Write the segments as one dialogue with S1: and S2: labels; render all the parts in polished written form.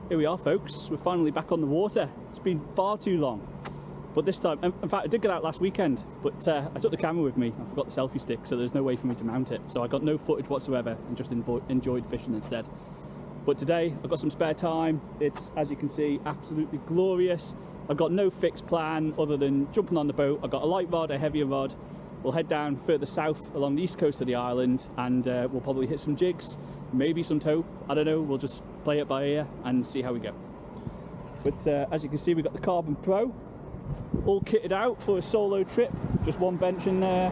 S1: Here we are, folks. We're finally back on the water. It's been far too long. But this time, in fact, I did get out last weekend, but I took the camera with me. I forgot the selfie stick, so there's no way for me to mount it. So I got no footage whatsoever and just enjoyed fishing instead. But today, I've got some spare time. It's, as you can see, absolutely glorious. I've got no fixed plan other than jumping on the boat. I've got a light rod, a heavier rod. We'll head down further south along the east coast of the island, and we'll probably hit some jigs, maybe some tope. I don't know, we'll just play it by ear and see how we go. But as you can see, we've got the Carbon Pro all kitted out for a solo trip. Just one bench in there,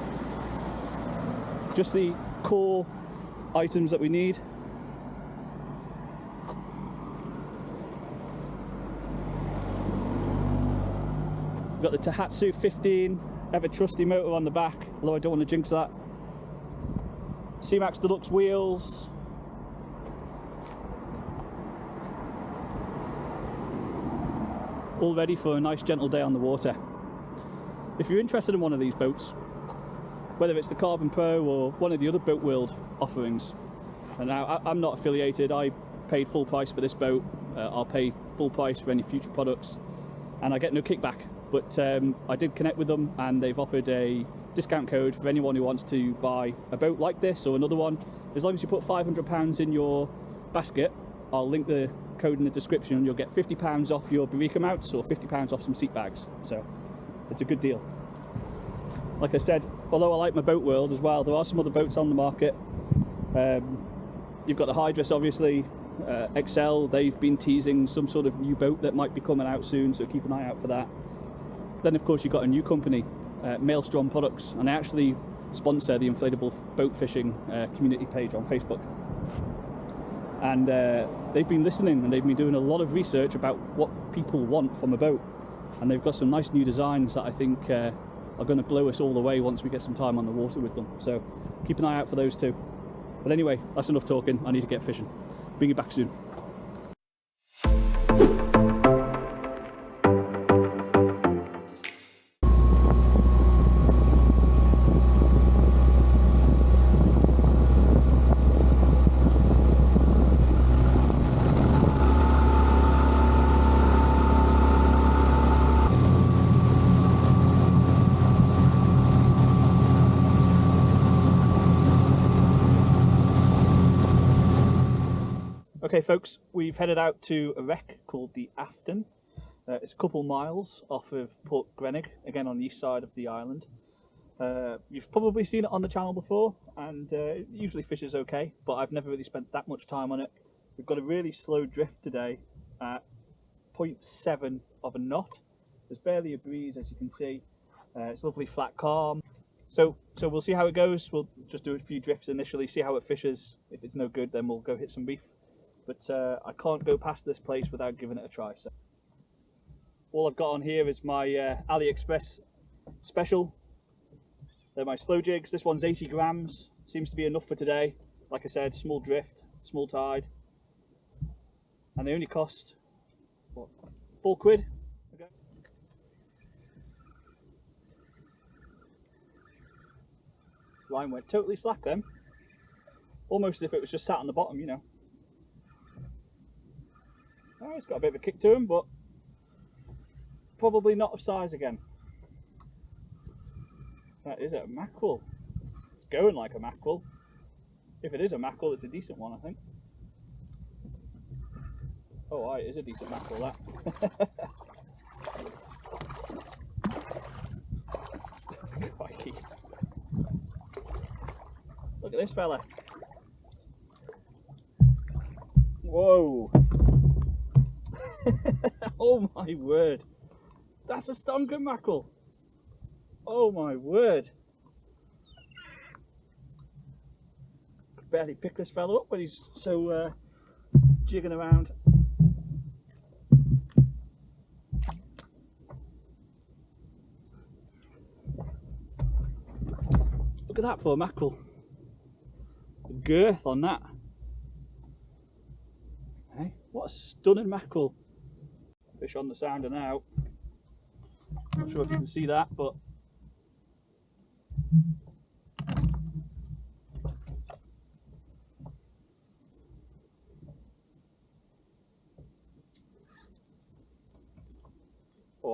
S1: just the core items that we need. We've got the Tohatsu 15 ever trusty motor on the back, although I don't want to jinx that. C-Max Deluxe wheels. All ready for a nice gentle day on the water. If you're interested in one of these boats, whether it's the Carbon Pro or one of the other Boat World offerings, and now I'm not affiliated, I paid full price for this boat. I'll pay full price for any future products, and I get no kickback. But I did connect with them, and they've offered a discount code for anyone who wants to buy a boat like this or another one. As long as you put £500 in your basket, I'll link the code in the description, and you'll get £50 off your Barika mounts or £50 off some seat bags. So it's a good deal. Like I said, although I like my Boat World as well, there are some other boats on the market. You've got the Hydrus, obviously, Excel. They've been teasing some sort of new boat that might be coming out soon, so keep an eye out for that. Then of course you've got a new company, Maelstrom Products, and they actually sponsor the inflatable boat fishing community page on Facebook. And they've been listening, and they've been doing a lot of research about what people want from a boat, and they've got some nice new designs that I think are going to blow us all away once we get some time on the water with them. So keep an eye out for those too. But anyway, that's enough talking. I need to get fishing. Bring you back soon. Okay folks, we've headed out to a wreck called the Afton. It's a couple miles off of Port Grenig, again on the east side of the island. You've probably seen it on the channel before, and it usually fishes okay, but I've never really spent that much time on it. We've got a really slow drift today at 0.7 of a knot. There's barely a breeze, as you can see. It's lovely flat calm. So we'll see how it goes. We'll just do a few drifts initially, see how it fishes. If it's no good, then we'll go hit some reef. But I can't go past this place without giving it a try. So all I've got on here is my AliExpress special. They're my slow jigs. This one's 80 grams. Seems to be enough for today. Like I said, small drift, small tide. And they only cost, what, £4? Okay. Line went totally slack then. Almost as if it was just sat on the bottom, you know. Oh, it's got a bit of a kick to him, but probably not of size again. That is a mackerel. It's going like a mackerel. If it is a mackerel, it's a decent one, I think. Oh, it is a decent mackerel, that. Crikey. Look at this fella. Whoa. Oh my word, that's a stonker mackerel. Oh my word. Could barely pick this fellow up when he's so jigging around. Look at that for a mackerel. The girth on that. Hey, what a stunning mackerel. Fish on the sounder now. Not sure if you can see that, but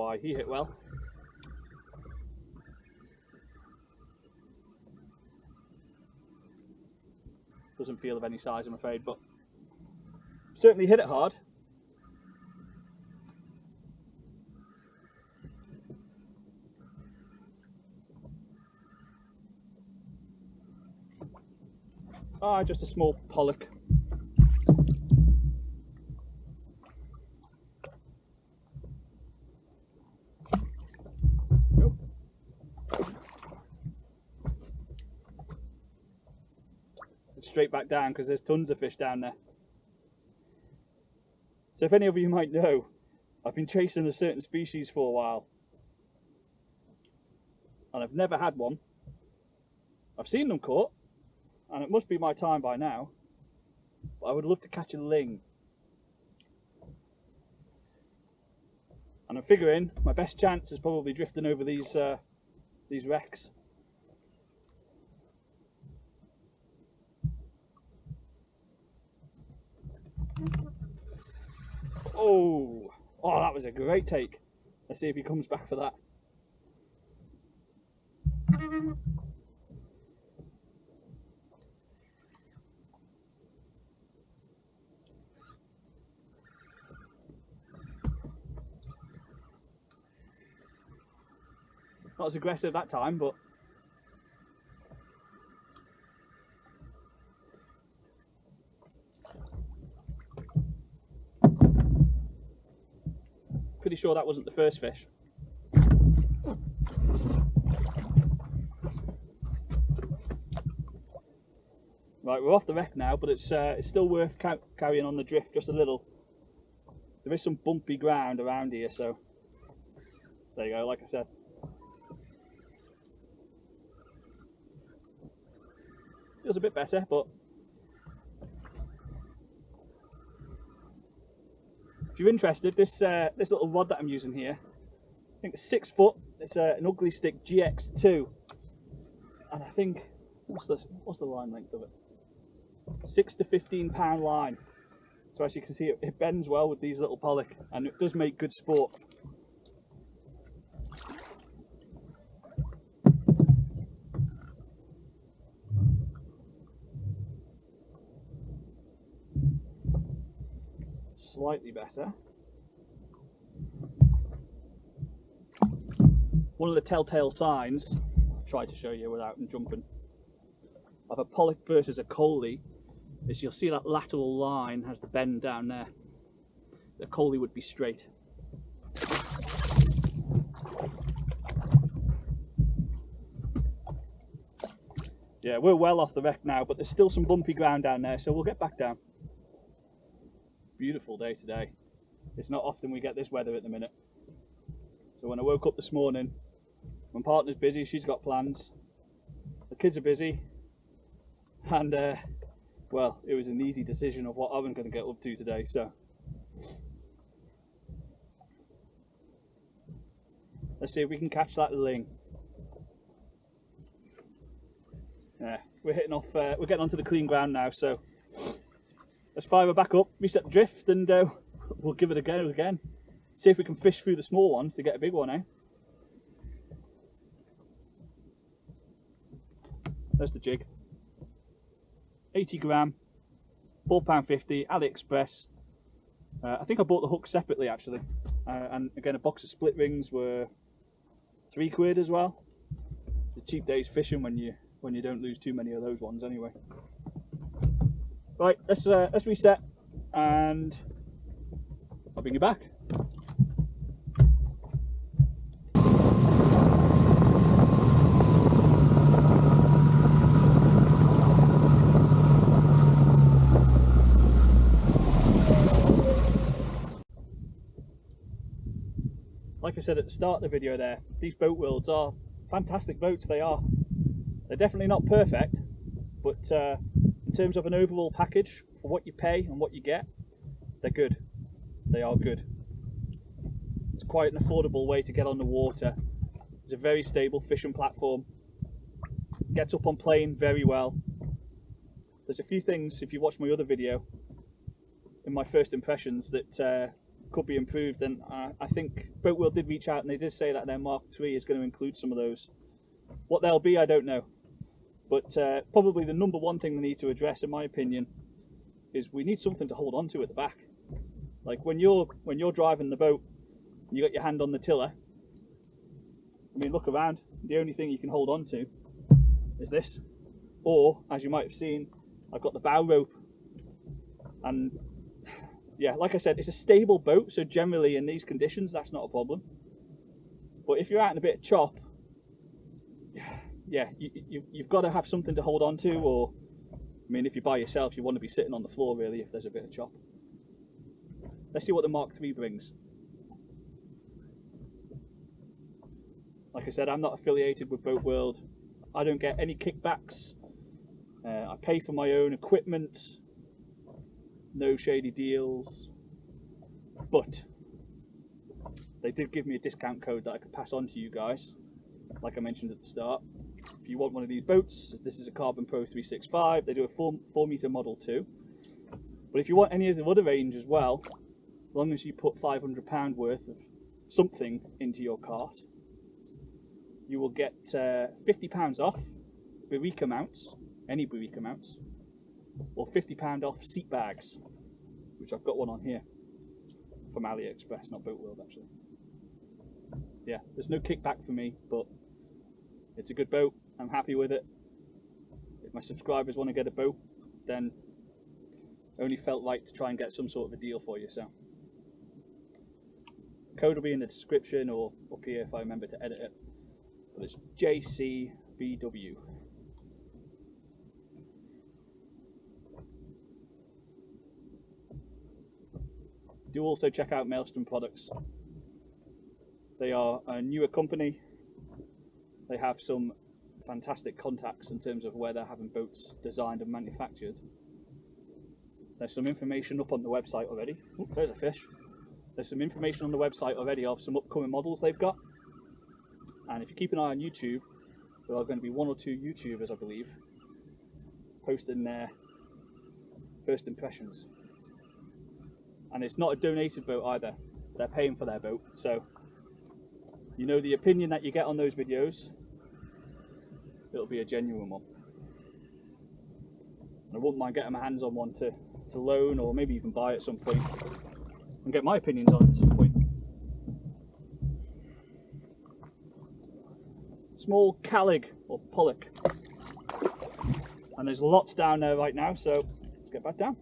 S1: why. He hit well. Doesn't feel of any size, I'm afraid, but certainly hit it hard. Ah, just a small pollock. Nope. Straight back down because there's tons of fish down there. So if any of you might know, I've been chasing a certain species for a while and I've never had one. I've seen them caught and it must be my time by now, but I would love to catch a ling. And I'm figuring my best chance is probably drifting over these wrecks. Oh, that was a great take. Let's see if he comes back for that. Not as aggressive that time, but pretty sure that wasn't the first fish. Right, we're off the wreck now, but it's still worth carrying on the drift just a little. There is some bumpy ground around here, so there you go, like I said. Feels a bit better, but if you're interested, this little rod that I'm using here, I think it's 6 foot. It's an Ugly Stik GX2, and I think what's the line length of it? 6 to 15 pound line. So as you can see, it bends well with these little pollock, and it does make good sport. Slightly better. One of the telltale signs, I'll try to show you without jumping, of a pollock versus a coley is you'll see that lateral line has the bend down there. The coley would be straight. Yeah, we're well off the wreck now, but there's still some bumpy ground down there, so we'll get back down. Beautiful day today. It's not often we get this weather at the minute. So when I woke up this morning, my partner's busy, she's got plans, the kids are busy, and well, it was an easy decision of what I'm going to get up to today. So let's see if we can catch that ling. Yeah, we're hitting off, we're getting onto the clean ground now, so let's fire her back up, reset the drift, and we'll give it a go again. See if we can fish through the small ones to get a big one, eh? There's the jig. 80 gram, £4.50, AliExpress. I think I bought the hook separately actually. And again, a box of split rings were £3 as well. The cheap days fishing when you don't lose too many of those ones anyway. Right, let's reset and I'll bring you back. Like I said at the start of the video there, these Boat Worlds are fantastic boats, they are. They're definitely not perfect, but in terms of an overall package, for what you pay and what you get, they're good. They are good. It's quite an affordable way to get on the water. It's a very stable fishing platform. Gets up on plane very well. There's a few things, if you watch my other video, in my first impressions, that could be improved, and I think Boatworld did reach out and they did say that their Mark III is going to include some of those. What they'll be, I don't know. But probably the number one thing they need to address, in my opinion, is we need something to hold on to at the back. Like when you're driving the boat, and you got your hand on the tiller. I mean, look around. The only thing you can hold on to is this. Or, as you might have seen, I've got the bow rope. And yeah, like I said, it's a stable boat, so generally in these conditions, that's not a problem. But if you're out in a bit of chop, yeah, you've got to have something to hold on to, or, I mean, if you're by yourself, you want to be sitting on the floor, really, if there's a bit of chop. Let's see what the Mark III brings. Like I said, I'm not affiliated with Boatworld. I don't get any kickbacks. I pay for my own equipment. No shady deals. But they did give me a discount code that I could pass on to you guys, like I mentioned at the start. If you want one of these boats, this is a Carbon Pro 365. They do a 4 meter model too. But if you want any of the other range as well, as long as you put £500 worth of something into your cart, you will get £50 off Barika mounts, any Barika mounts, or £50 off seat bags, which I've got one on here from AliExpress, not Boatworld actually. Yeah, there's no kickback for me, but it's a good boat. I'm happy with it. If my subscribers want to get a boat, then only felt right to try and get some sort of a deal for you. So code will be in the description or up here if I remember to edit it. But it's JCBW. Do also check out Maelstrom Products. They are a newer company. They have some fantastic contacts in terms of where they're having boats designed and manufactured. There's some information up on the website already. Oh, there's a fish. There's some information on the website already of some upcoming models they've got. And if you keep an eye on YouTube, there are going to be 1 or 2 YouTubers, I believe, posting their first impressions. And it's not a donated boat either. They're paying for their boat. So, you know, the opinion that you get on those videos, it'll be a genuine one. And I wouldn't mind getting my hands on one to loan or maybe even buy at some point and get my opinions on it at some point. Small Calig or pollock. And there's lots down there right now, so let's get back down.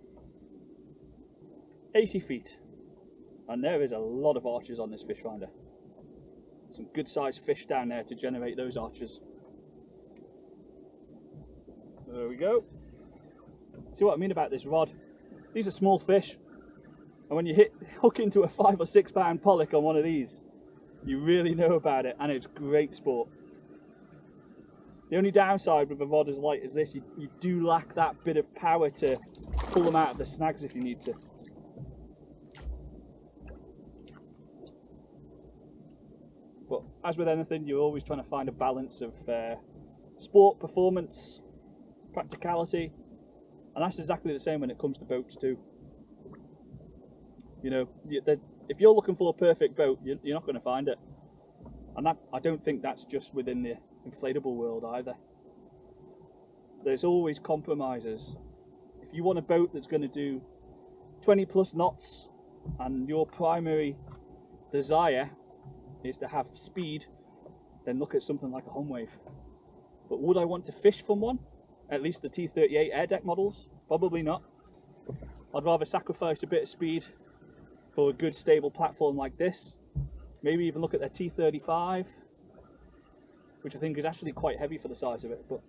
S1: 80 feet. And there is a lot of arches on this fish finder. Some good sized fish down there to generate those arches. There we go. See what I mean about this rod? These are small fish. And when you hook into a 5 or 6 pound pollock on one of these, you really know about it, and it's great sport. The only downside with a rod as light as this, you do lack that bit of power to pull them out of the snags if you need to. But as with anything, you're always trying to find a balance of sport, performance, practicality, and that's exactly the same when it comes to boats too. You know, if you're looking for a perfect boat, you're not going to find it. And that, I don't think that's just within the inflatable world either. There's always compromises. If you want a boat that's going to do 20 plus knots and your primary desire is to have speed, then look at something like a Homewave. But would I want to fish from one? At least the T38 air deck models? Probably not. I'd rather sacrifice a bit of speed for a good stable platform like this. Maybe even look at their T35, which I think is actually quite heavy for the size of it. But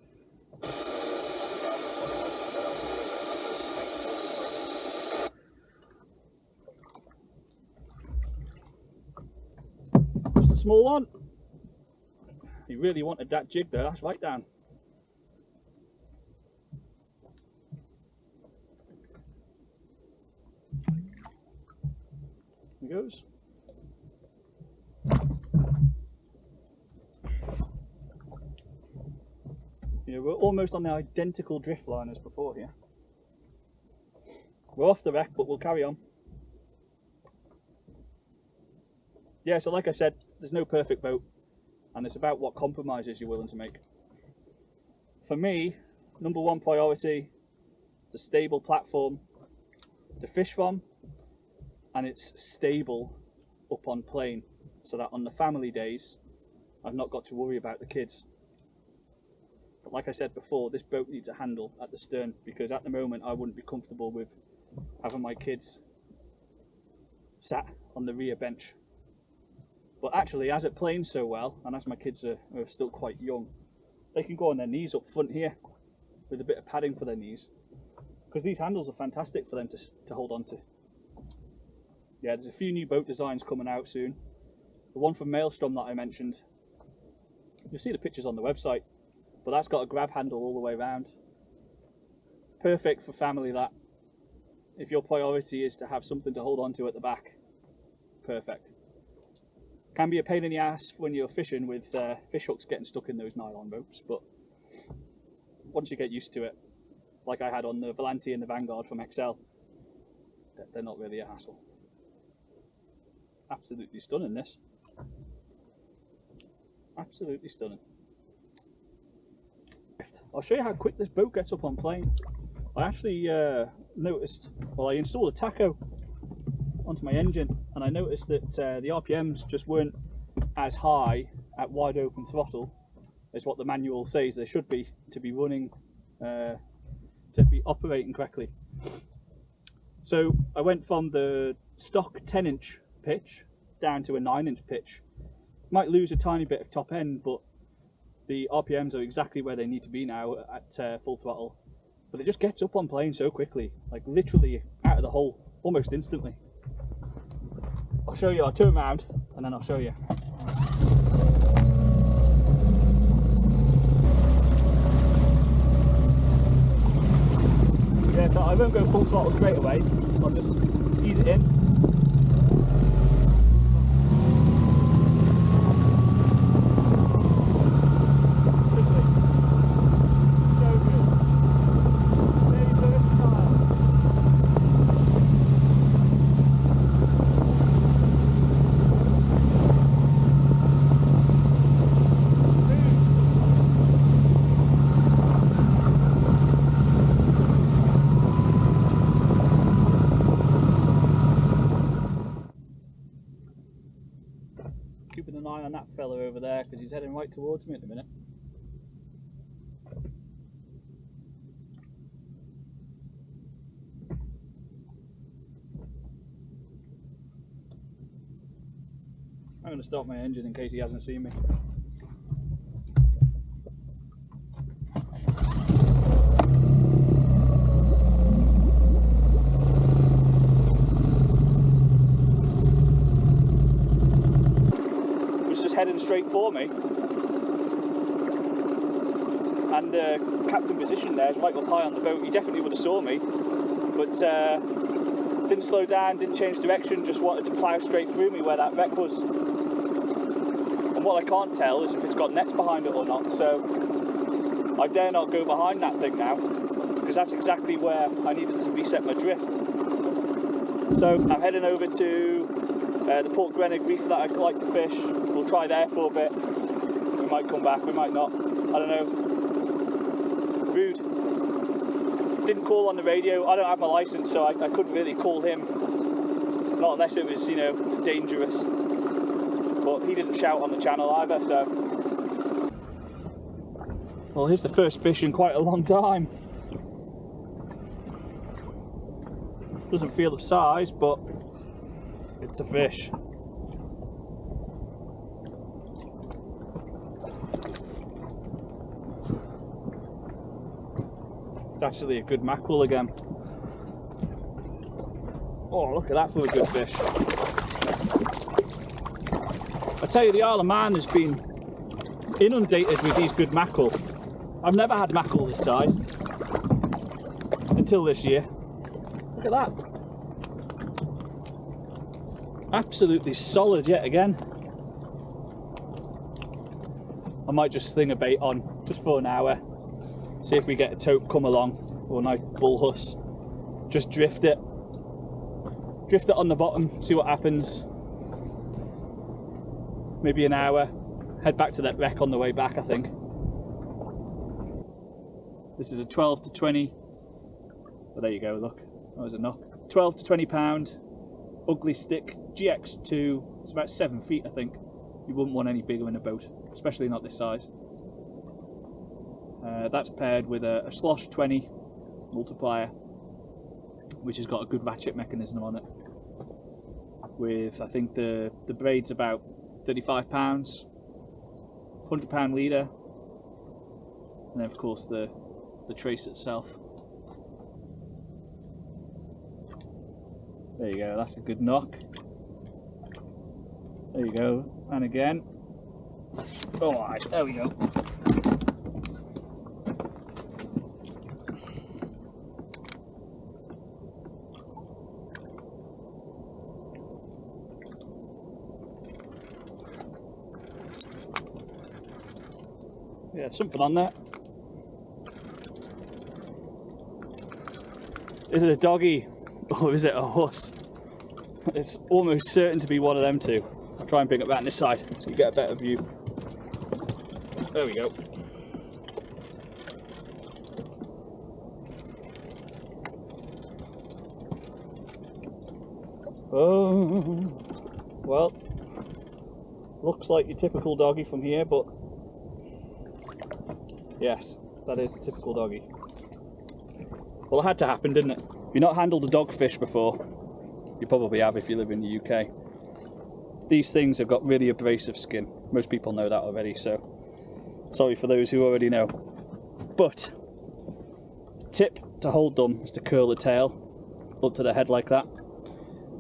S1: just a small one. You really wanted that jig there, that's right down. There goes. You know, we're almost on the identical drift line as before here. We're off the wreck, but we'll carry on. Yeah, so like I said, there's no perfect boat, and it's about what compromises you're willing to make. For me, number one priority, the stable platform to fish from, and it's stable up on plane, so that on the family days I've not got to worry about the kids. But like I said before, this boat needs a handle at the stern, because at the moment I wouldn't be comfortable with having my kids sat on the rear bench. But actually, as it planes so well, and as my kids are still quite young, they can go on their knees up front here with a bit of padding for their knees, because these handles are fantastic for them to hold on to. Yeah, there's a few new boat designs coming out soon. The one from Maelstrom that I mentioned, you'll see the pictures on the website, but that's got a grab handle all the way around. Perfect for family, that. If your priority is to have something to hold on to at the back, perfect. Can be a pain in the ass when you're fishing with fish hooks getting stuck in those nylon ropes, but once you get used to it, like I had on the Volante and the Vanguard from XL, they're not really a hassle. Absolutely stunning, this. Absolutely stunning. I'll show you how quick this boat gets up on plane. I actually noticed, well, I installed a tacho onto my engine, and I noticed that the RPMs just weren't as high at wide open throttle as what the manual says they should be to be running, to be operating correctly. So I went from the stock 10-inch pitch down to a 9-inch pitch. Might lose a tiny bit of top end, but the RPMs are exactly where they need to be now at full throttle. But it just gets up on plane so quickly, like literally out of the hole, almost instantly. I'll show you, I'll turn around and then I'll show you. Yeah, so I won't go full throttle straight away, I'll just ease it in. Keeping an eye on that fella over there, because he's heading right towards me at the minute. I'm going to start my engine in case he hasn't seen me. Heading straight for me, and the captain position there is right up high on the boat. He definitely would have saw me, but didn't slow down, didn't change direction, just wanted to plough straight through me where that wreck was. And what I can't tell is if it's got nets behind it or not, so I dare not go behind that thing now, because that's exactly where I needed to reset my drift. So I'm heading over to the Port Grenig reef that I'd like to fish. We'll try there for a bit. We might come back, we might not. I don't know. Rude. Didn't call on the radio. I don't have my license, so I couldn't really call him. Not unless it was, you know, dangerous. But he didn't shout on the channel either, so. Well, here's the first fish in quite a long time. Doesn't feel the size, but it's a fish. It's actually a good mackerel again. Oh, look at that for a good fish. I tell you, the Isle of Man has been inundated with these good mackerel. I've never had mackerel this size until this year. Look at that. Absolutely solid yet again. I might just sling a bait on just for an hour, see if we get a taupe come along, or a nice bull huss. Just drift it on the bottom, see what happens. maybe an hour, head back to that wreck on the way back, I think. This is a 12 to 20, oh there you go, look, that was a knock. 12 to 20 pound ugly stick GX2, it's about 7 feet I think. You wouldn't want any bigger in a boat, especially not this size. That's paired with a Slosh 20 multiplier, which has got a good ratchet mechanism on it. With, I think the braid's about 35 pounds, 100 pound leader, and then of course the trace itself. There you go, that's a good knock. There you go, and again. Alright, there we go. Yeah, something on there. Is it a doggy or is it a huss? It's almost certain to be one of them two. I'll try and bring it back on this side so you get a better view. There we go. Oh, well, looks like your typical doggy from here, but yes, that is a typical doggy. Well, it had to happen, didn't it? If you've not handled a dogfish before, you probably have if you live in the UK. These things have got really abrasive skin. Most people know that already, so sorry for those who already know. But tip to hold them is to curl the tail up to the head like that,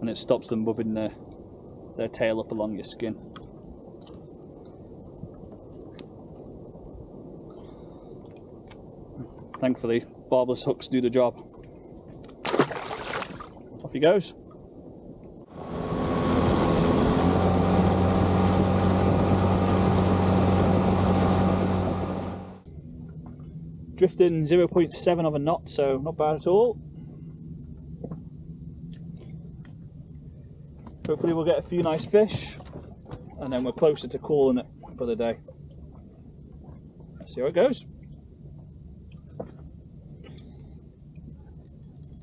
S1: and it stops them rubbing their tail up along your skin. Thankfully, barbless hooks do the job. Off he goes. Drifting 0.7 of a knot, so not bad at all. Hopefully we'll get a few nice fish, and then we're closer to calling it for the day. See how it goes.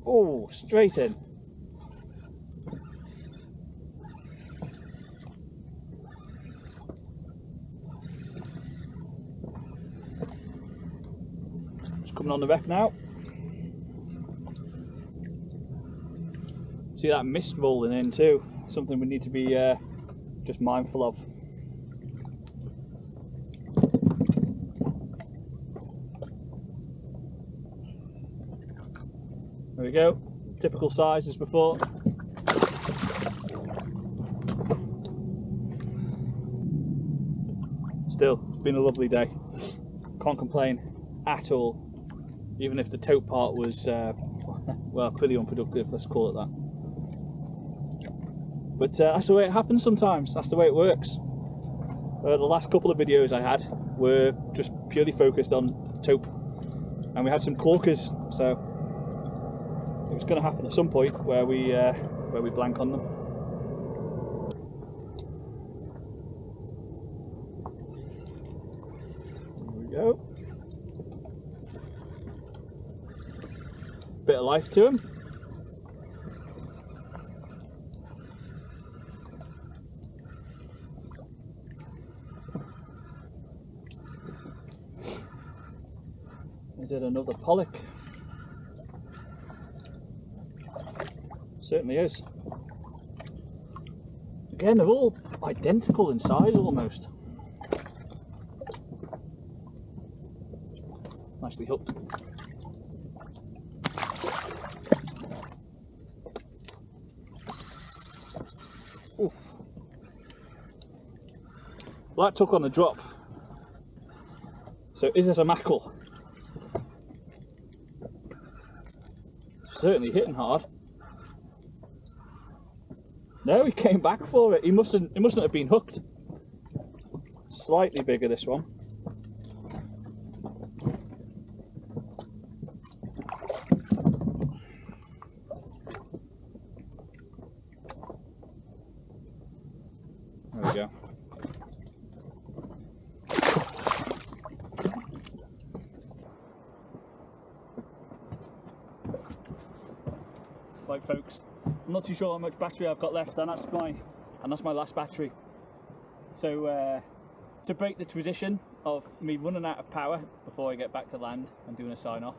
S1: Oh, straight in. Just coming on the wreck now. See that mist rolling in too. Something we need to be just mindful of. There we go, typical size as before. Still, it's been a lovely day. Can't complain at all, even if the tote part was, well, pretty unproductive, let's call it that. But that's the way it happens sometimes, that's the way it works. The last couple of videos I had were just purely focused on taupe, and we had some corkers, so it was going to happen at some point where we blank on them. There we go. Bit of life to him. Is it another pollock? Certainly is. Again, they're all identical in size almost. Nicely hooked. Oof. Well, that took on the drop. So is this a mackerel? Certainly hitting hard. No, he came back for it. He mustn't have been hooked. Slightly bigger, this one. There we go. folks. I'm not too sure how much battery I've got left, and that's my last battery. So to break the tradition of me running out of power before I get back to land and doing a sign off,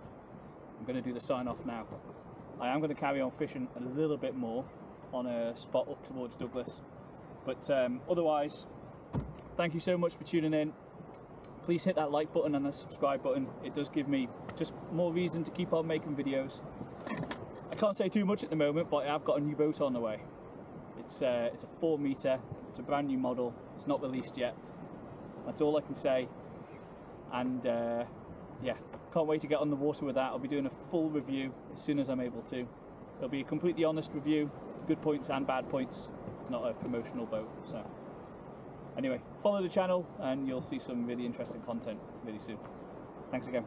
S1: I'm going to do the sign off now. I am going to carry on fishing a little bit more on a spot up towards Douglas, but otherwise, thank you so much for tuning in. Please hit that like button and the subscribe button. It does give me just more reason to keep on making videos. I can't say too much at the moment, but I have got a new boat on the way. It's a 4 metre, it's a brand new model, it's not released yet. That's all I can say, and yeah, can't wait to get on the water with that. I'll be doing a full review as soon as I'm able to. It'll be a completely honest review, good points and bad points. It's not a promotional boat, so anyway, follow the channel and you'll see some really interesting content really soon. Thanks again.